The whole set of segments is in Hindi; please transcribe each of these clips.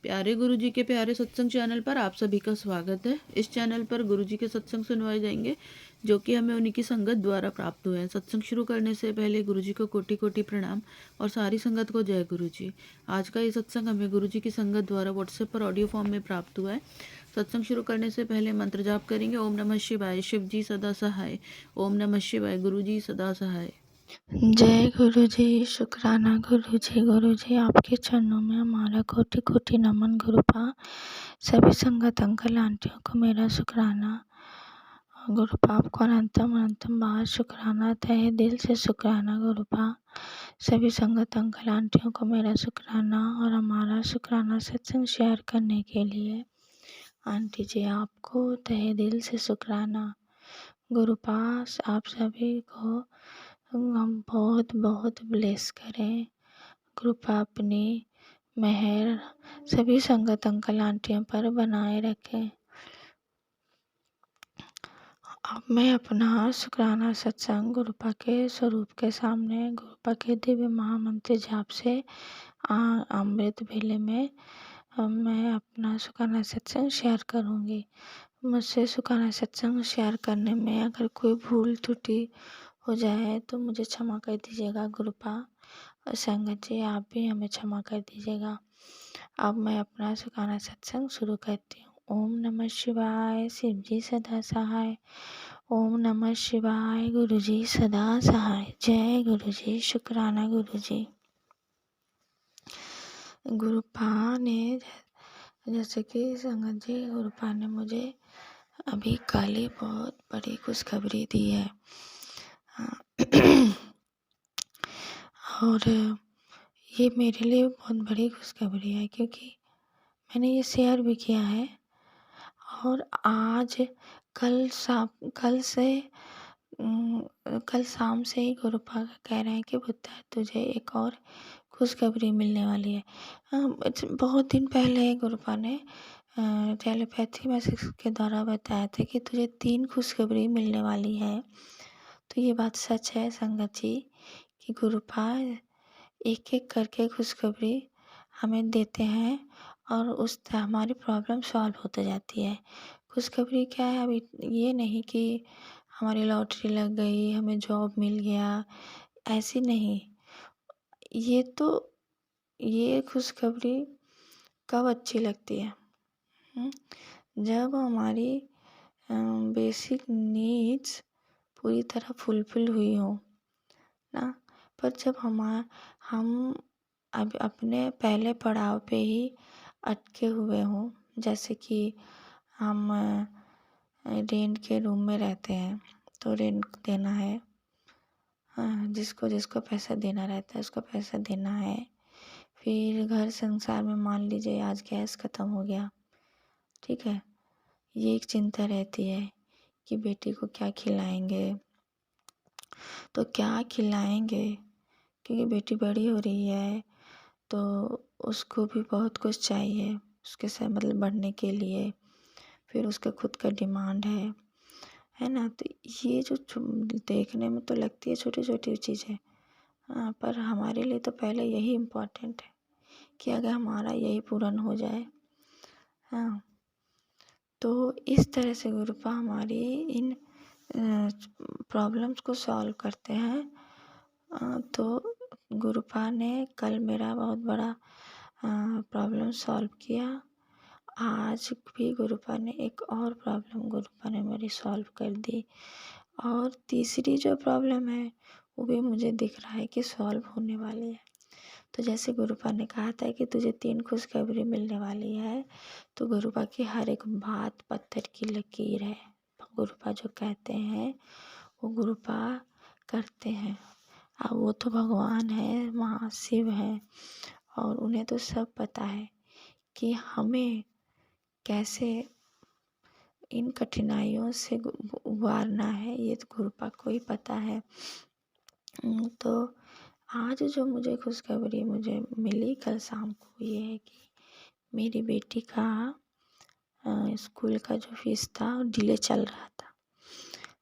प्यारे गुरुजी के प्यारे सत्संग चैनल पर आप सभी का स्वागत है। इस चैनल पर गुरुजी के सत्संग सुनवाए जाएंगे जो कि हमें उन्हीं की संगत द्वारा प्राप्त हुए हैं। सत्संग शुरू करने से पहले गुरुजी को कोटि कोटि प्रणाम और सारी संगत को जय गुरुजी। आज का ये सत्संग हमें गुरुजी की संगत द्वारा व्हाट्सएप पर ऑडियो फॉर्म में प्राप्त हुआ है। सत्संग शुरू करने से पहले मंत्र जाप करेंगे। ओम नमः शिवाय, शिव जी सदा सहाय। ओम नमः शिवाय, गुरुजी सदा सहाय। जय गुरु जी। शुक्राना गुरु जी आपके चरणों में हमारा कोटि कोटि नमन। गुरुपा सभी संगत अंकल आंटियों को मेरा शुक्राना। गुरुपा आपको अनंतम अनंतम बार शुक्राना, तहे दिल से शुक्राना। गुरुपा सभी संगत अंकल आंटियों को मेरा शुक्राना और हमारा शुक्राना सत्संग शेयर करने के लिए आंटी जी आपको तहे दिल से शुक्राना। गुरुपास आप सभी को हम बहुत बहुत ब्लेस करें। कृपा अपनी मेहर सभी संगत अंकल आंटियों पर बनाए रखें। अब मैं अपना शुक्राना सत्संग गुरुपा के स्वरूप के सामने गुरुपा के दिव्य महामंत्र जाप से अमृत वेले में मैं अपना शुक्राना सत्संग शेयर करूँगी। मुझसे शुक्राना सत्संग शेयर करने में अगर कोई भूल त्रुटि हो जाए तो मुझे क्षमा कर दीजिएगा। गुरुपा और संगत जी आप भी हमें क्षमा कर दीजिएगा। अब मैं अपना शुक्राना सत्संग शुरू करती हूँ। ओम नमः शिवाय, शिव जी सदा सहाय। ओम नमः शिवाय, गुरु जी सदा सहाय। जय गुरु जी। शुक्राना गुरु जी। गुरुपा ने जैसे कि संगत जी गुरुपा ने मुझे अभी कल ही बहुत बड़ी खुशखबरी दी है और ये मेरे लिए बहुत बड़ी खुशखबरी है क्योंकि मैंने ये शेयर भी किया है। और आज कल शाम से ही गुरुपा कह रहे हैं कि बुद्धा तुझे एक और खुशखबरी मिलने वाली है। बहुत दिन पहले गुरुपा ने टेलीपैथी मैसेज के द्वारा बताया था कि तुझे 3 खुशखबरी मिलने वाली है। तो ये बात सच है संगत जी कि गुरुपा एक एक करके खुशखबरी हमें देते हैं और उससे हमारी प्रॉब्लम सॉल्व होते जाती है। खुशखबरी क्या है? अभी ये नहीं कि हमारी लॉटरी लग गई, हमें जॉब मिल गया, ऐसी नहीं। ये खुशखबरी कब अच्छी लगती है? जब हमारी बेसिक नीड्स पूरी तरह फुलफिल हुई हो ना। पर जब हम अब अपने पहले पड़ाव पे ही अटके हुए हों, जैसे कि हम रेंट के रूम में रहते हैं तो रेंट देना है, जिसको जिसको पैसा देना रहता है उसको पैसा देना है। फिर घर संसार में मान लीजिए आज गैस ख़त्म हो गया, ठीक है, ये एक चिंता रहती है कि बेटी को क्या खिलाएंगे, तो क्या खिलाएंगे क्योंकि बेटी बड़ी हो रही है तो उसको भी बहुत कुछ चाहिए उसके साथ मतलब बढ़ने के लिए। फिर उसका खुद का डिमांड है ना। तो ये जो देखने में तो लगती है छोटी छोटी चीज़ें, हाँ, पर हमारे लिए तो पहले यही इम्पोर्टेंट है कि अगर हमारा यही पूर्ण हो जाए। हाँ, तो इस तरह से गुरुपा हमारी इन प्रॉब्लम्स को सॉल्व करते हैं। तो गुरुपा ने कल मेरा बहुत बड़ा प्रॉब्लम सॉल्व किया। आज भी गुरुपा ने एक और प्रॉब्लम गुरुपा ने मेरी सॉल्व कर दी और तीसरी जो प्रॉब्लम है वो भी मुझे दिख रहा है कि सॉल्व होने वाली है। तो जैसे गुरुपा ने कहा था कि तुझे 3 खुशखबरी मिलने वाली है, तो गुरुपा की हर एक बात पत्थर की लकीर है। गुरुपा जो कहते हैं वो गुरुपा करते हैं। अब वो तो भगवान है, महाशिव है और उन्हें तो सब पता है कि हमें कैसे इन कठिनाइयों से उबारना है, ये तो गुरुपा को ही पता है। तो आज जो मुझे खुशखबरी मुझे मिली कल शाम को ये है कि मेरी बेटी का स्कूल का जो फीस था डिले चल रहा था।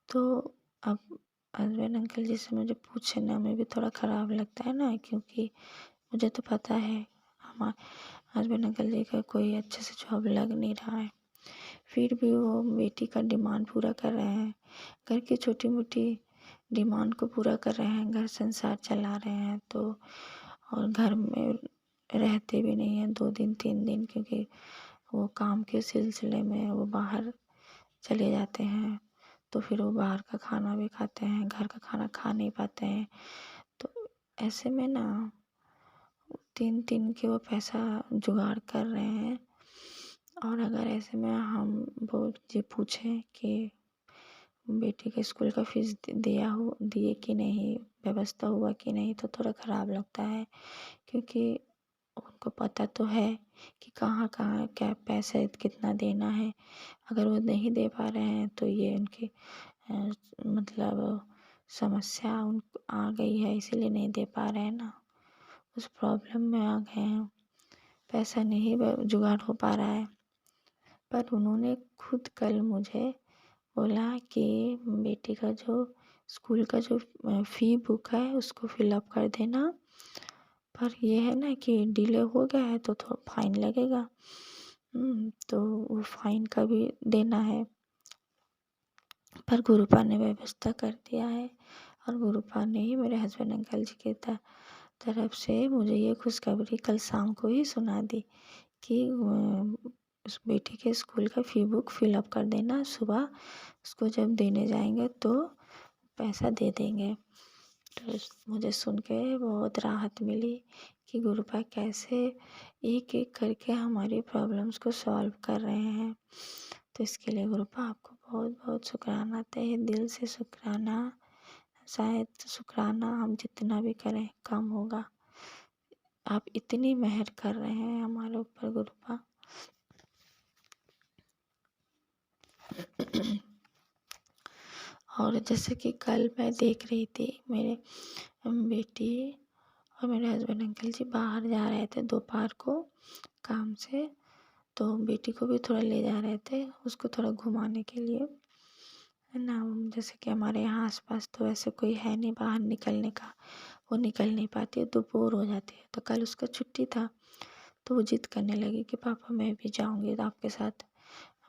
तो अब हस्बैंड अंकल जी से मुझे पूछने में भी थोड़ा ख़राब लगता है ना, क्योंकि मुझे तो पता है हस्बैंड अंकल जी का कोई अच्छे से जॉब लग नहीं रहा है, फिर भी वो बेटी का डिमांड पूरा कर रहे हैं। घर की छोटी मोटी डिमांड को पूरा कर रहे हैं, घर संसार चला रहे हैं। तो और घर में रहते भी नहीं हैं 2 दिन 3 दिन, क्योंकि वो काम के सिलसिले में वो बाहर चले जाते हैं। तो फिर वो बाहर का खाना भी खाते हैं, घर का खाना खा नहीं पाते हैं। तो ऐसे में ना 3 के वो पैसा जुगाड़ कर रहे हैं। और अगर ऐसे में हम वो जी पूछें कि बेटी के स्कूल का फीस दिए कि नहीं, व्यवस्था हुआ कि नहीं, तो थोड़ा ख़राब लगता है, क्योंकि उनको पता तो है कि कहाँ कहाँ क्या पैसे कितना देना है। अगर वो नहीं दे पा रहे हैं तो ये उनकी मतलब समस्या उन आ गई है, इसीलिए नहीं दे पा रहे हैं ना, उस प्रॉब्लम में आ गए हैं, पैसा नहीं जुगाड़ हो पा रहा है। पर उन्होंने खुद कल मुझे बोला कि बेटी का जो स्कूल का जो फ़ी बुक है उसको फिलअप कर देना, पर ये है ना कि डिले हो गया है तो थोड़ा फाइन लगेगा। तो वो फाइन का भी देना है, पर गुरुपा ने व्यवस्था कर दिया है। और गुरुपा ने ही मेरे हस्बैंड अंकल जी के तरफ से मुझे ये खुशखबरी कल शाम को ही सुना दी कि उस बेटी के स्कूल का फ़ी बुक फिलअप कर देना, सुबह उसको जब देने जाएंगे तो पैसा दे देंगे। तो मुझे सुन के बहुत राहत मिली कि गुरुपा कैसे एक एक करके हमारी प्रॉब्लम्स को सॉल्व कर रहे हैं। तो इसके लिए गुरुपा आपको बहुत बहुत शुक्राना, तहे दिल से शुक्राना। शायद शुक्राना हम जितना भी करें कम होगा, आप इतनी मेहर कर रहे हैं हमारे ऊपर गुरुपा। और जैसे कि कल मैं देख रही थी, मेरे बेटी और मेरे हस्बैंड अंकल जी बाहर जा रहे थे दोपहर को काम से, तो बेटी को भी थोड़ा ले जा रहे थे, उसको थोड़ा घुमाने के लिए, है ना। जैसे कि हमारे यहाँ आसपास तो ऐसे कोई है नहीं बाहर निकलने का, वो निकल नहीं पाती है तो बोर हो जाती है। तो कल उसका छुट्टी था, तो वो जिद करने लगी कि पापा मैं भी जाऊँगी आपके साथ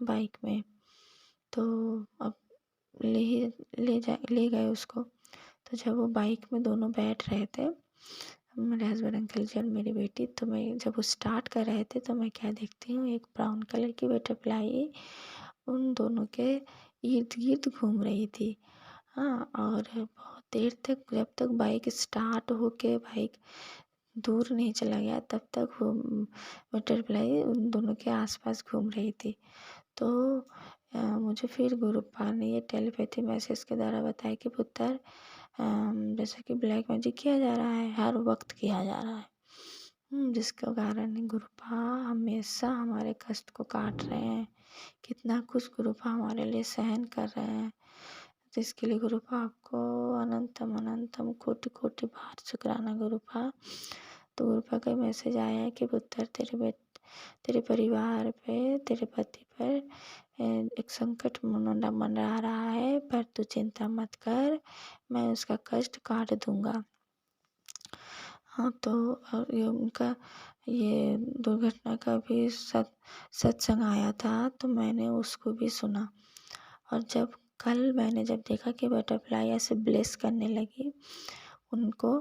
बाइक में। तो अब ले गए उसको। तो जब वो बाइक में दोनों बैठ रहे थे, मेरे हस्बैंड अंकल जी और मेरी बेटी, तो मैं जब वो स्टार्ट कर रहे थे तो मैं क्या देखती हूँ, एक ब्राउन कलर की बटरफ्लाई उन दोनों के इर्द गिर्द घूम रही थी। हाँ, और बहुत देर तक, जब तक बाइक स्टार्ट होके बाइक दूर नहीं चला गया तब तक वो बटरफ्लाई उन दोनों के आसपास घूम रही थी। तो मुझे फिर गुरुपा ने ये टेलीपैथी मैसेज के द्वारा बताया कि पुत्र, जैसे कि ब्लैक मैजिक किया जा रहा है, हर वक्त किया जा रहा है, जिसके कारण गुरुपा हमेशा हमारे कष्ट को काट रहे हैं। कितना कुछ गुरुपा हमारे लिए सहन कर रहे हैं, तो इसके लिए गुरुपा आपको अनंतम अनंतम कोटि कोटि बार शुक्राना गुरुपा। तो गुरुपा का मैसेज आया है कि पुत्र तेरे परिवार पे, तेरे पति पर एक संकट मंडरा रहा है, पर तू चिंता मत कर, मैं उसका कष्ट काट दूंगा। हाँ, तो ये उनका ये दुर्घटना का भी सत्संग आया था, तो मैंने उसको भी सुना। और जब कल मैंने जब देखा कि बटरफ्लाई ऐसे ब्लेस करने लगी उनको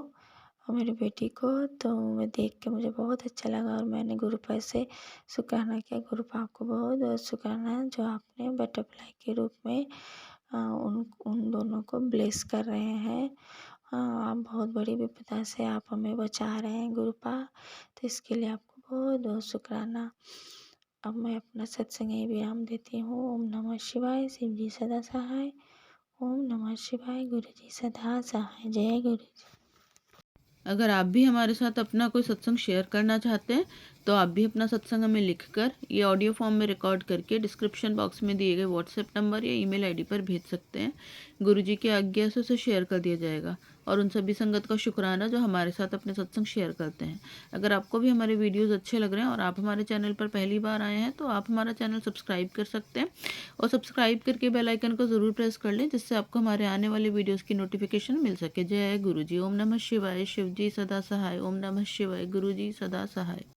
और मेरी बेटी को, तो मैं देख के मुझे बहुत अच्छा लगा। और मैंने गुरुपा से शुक्राना किया, गुरुपा आपको बहुत बहुत शुक्राना जो आपने बटरफ्लाई के रूप में उन दोनों को ब्लेस कर रहे हैं। आप बहुत बड़ी विपदा से आप हमें बचा रहे हैं गुरुपा, तो इसके लिए आपको बहुत बहुत शुक्राना। अब मैं अपना सत्संग यहीं विराम देती हूँ। ओम नमः शिवाय, शिव जी सदा सहाय। ओम नमः शिवाय, गुरु जी सदा सहाय। जय गुरु जी। अगर आप भी हमारे साथ अपना कोई सत्संग शेयर करना चाहते हैं तो आप भी अपना सत्संग हमें लिखकर ये ऑडियो फॉर्म में रिकॉर्ड करके डिस्क्रिप्शन बॉक्स में दिए गए व्हाट्सएप नंबर या ईमेल आईडी पर भेज सकते हैं। गुरुजी की आज्ञा से उसे शेयर कर दिया जाएगा। और उन सभी संगत का शुक्राना जो हमारे साथ अपने सत्संग शेयर करते हैं। अगर आपको भी हमारे वीडियोज़ अच्छे लग रहे हैं और आप हमारे चैनल पर पहली बार आए हैं तो आप हमारा चैनल सब्सक्राइब कर सकते हैं और सब्सक्राइब करके बेल आइकन को ज़रूर प्रेस कर लें, जिससे आपको हमारे आने वाले वीडियोज़ की नोटिफिकेशन मिल सके। जय गुरु जी। ओम नमः शिवाय, शिव जी सदा सहाय। ओम नमः शिवाय, गुरु जी सदा सहाय।